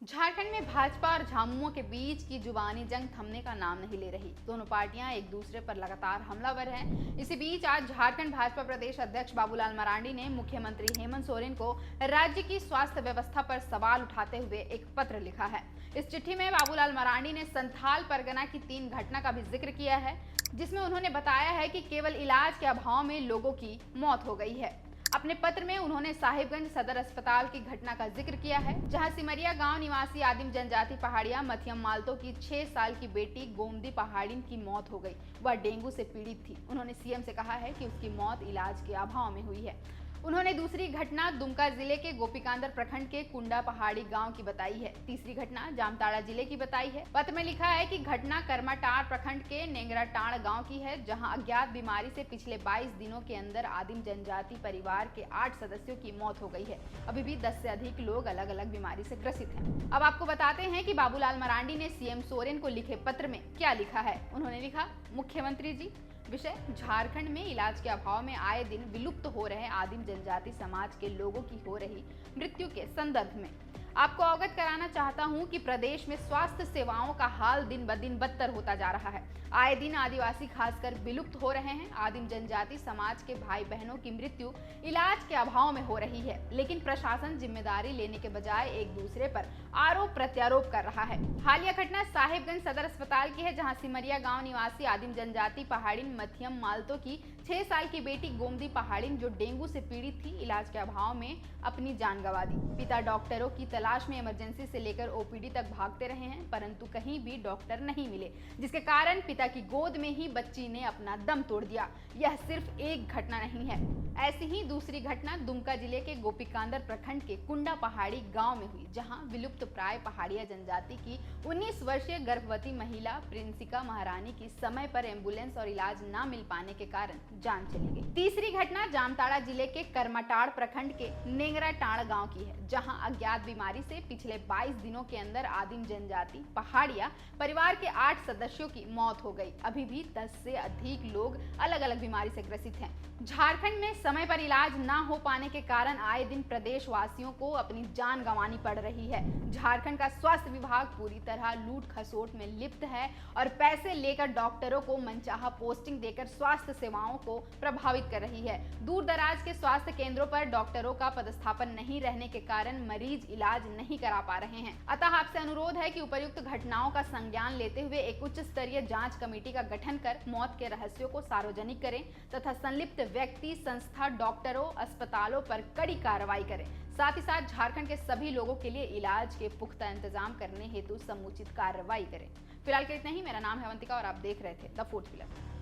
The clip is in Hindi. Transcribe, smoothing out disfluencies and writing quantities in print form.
झारखंड में भाजपा और झामुमो के बीच की जुबानी जंग थमने का नाम नहीं ले रही। दोनों पार्टियां एक दूसरे पर लगातार हमलावर हैं। इसी बीच आज झारखंड भाजपा प्रदेश अध्यक्ष बाबूलाल मरांडी ने मुख्यमंत्री हेमंत सोरेन को राज्य की स्वास्थ्य व्यवस्था पर सवाल उठाते हुए एक पत्र लिखा है। इस चिट्ठी में बाबूलाल मरांडी ने संथाल परगना की 3 घटना का भी जिक्र किया है, जिसमें उन्होंने बताया है कि केवल इलाज के अभाव में लोगों की मौत हो गई है। अपने पत्र में उन्होंने साहिबगंज सदर अस्पताल की घटना का जिक्र किया है, जहां सिमरिया गांव निवासी आदिम जनजाति पहाड़िया मथियम मालतो की 6 साल की बेटी गोमदी पहाड़िन की मौत हो गई। वह डेंगू से पीड़ित थी। उन्होंने सीएम से कहा है कि उसकी मौत इलाज के अभाव में हुई है। उन्होंने दूसरी घटना दुमका जिले के गोपीकांदर प्रखंड के कुंडा पहाड़ी गांव की बताई है। तीसरी घटना जामताड़ा जिले की बताई है। पत्र में लिखा है कि घटना करमाटाड़ प्रखंड के नेंगराटाड़ गांव की है, जहां अज्ञात बीमारी से पिछले 22 दिनों के अंदर आदिम जनजाति परिवार के 8 सदस्यों की मौत हो गई है। अभी भी 10 से अधिक लोग अलग अलग बीमारी से ग्रसित हैं। अब आपको बताते हैं कि बाबूलाल मरांडी ने सीएम सोरेन को लिखे पत्र में क्या लिखा है। उन्होंने लिखा, मुख्यमंत्री जी, विषय झारखंड में इलाज के अभाव में आए दिन विलुप्त हो रहे आदिम जनजाति समाज के लोगों की हो रही मृत्यु के संदर्भ में आपको अवगत कराना चाहता हूं कि प्रदेश में स्वास्थ्य सेवाओं का हाल दिन ब दिन बदतर होता जा रहा है। आए दिन आदिवासी खासकर विलुप्त हो रहे हैं। आदिम जनजाति समाज के भाई बहनों की मृत्यु इलाज के अभाव में हो रही है, लेकिन प्रशासन जिम्मेदारी लेने के बजाय एक दूसरे पर आरोप प्रत्यारोप कर रहा है। हालिया घटना साहिबगंज सदर अस्पताल की है, जहां सिमरिया गांव निवासी आदिम जनजाति पहाड़िन मथियम मालतो की 6 साल की बेटी गोमदी पहाड़िन, जो डेंगू से पीड़ित थी, इलाज के अभाव में अपनी जान गंवा दी। पिता डॉक्टरों की तलाश में इमरजेंसी से लेकर ओपीडी तक भागते रहे हैं, परंतु कहीं भी डॉक्टर नहीं मिले, जिसके कारण पिता की गोद में ही बच्ची ने अपना दम तोड़ दिया। यह सिर्फ एक घटना नहीं है। ऐसी ही दूसरी घटना दुमका जिले के गोपीकांदर प्रखंड के कुंडा पहाड़ी गांव में हुई, जहां विलुप्त प्राय पहाड़िया जनजाति की 19 वर्षीय गर्भवती महिला प्रिंसिका महारानी की समय पर एम्बुलेंस और इलाज न मिल पाने के कारण जान चली गई। तीसरी घटना जामताड़ा जिले के करमाटाड़ प्रखंड के नेंगराटाड़ गांव की है, जहां अज्ञात बीमारी से पिछले 22 दिनों के अंदर आदिम जनजाति पहाड़िया परिवार के 8 सदस्यों की मौत हो गई। अभी भी 10 से अधिक लोग अलग अलग बीमारी से ग्रसित हैं। झारखंड में समय पर इलाज न हो पाने के कारण आए दिन प्रदेश वासियों को अपनी जान गंवानी पड़ रही है। झारखंड का स्वास्थ्य विभाग पूरी तरह लूट खसोट में लिप्त है और पैसे लेकर डॉक्टरों को मनचाहा पोस्टिंग देकर स्वास्थ्य सेवाओं को प्रभावित कर रही है। दूर दराज के स्वास्थ्य केंद्रों पर डॉक्टरों का पदस्थापन नहीं रहने के कारण मरीज इलाज नहीं करा पा रहे हैं। अतः आपसे अनुरोध है कि उपर्युक्त घटनाओं का संज्ञान लेते हुए एक उच्च स्तरीय जांच कमेटी का गठन कर मौत के रहस्यों को सार्वजनिक करें तथा संलिप्त व्यक्ति, संस्था, डॉक्टरों, अस्पतालों पर कड़ी कार्रवाई करें। साथ ही साथ झारखंड के सभी लोगों के लिए इलाज के पुख्ता इंतजाम करने हेतु समुचित कार्रवाई करें। फिलहाल के इतना ही। मेरा नाम है अवंतिका और आप देख रहे थे द फूड पिलर।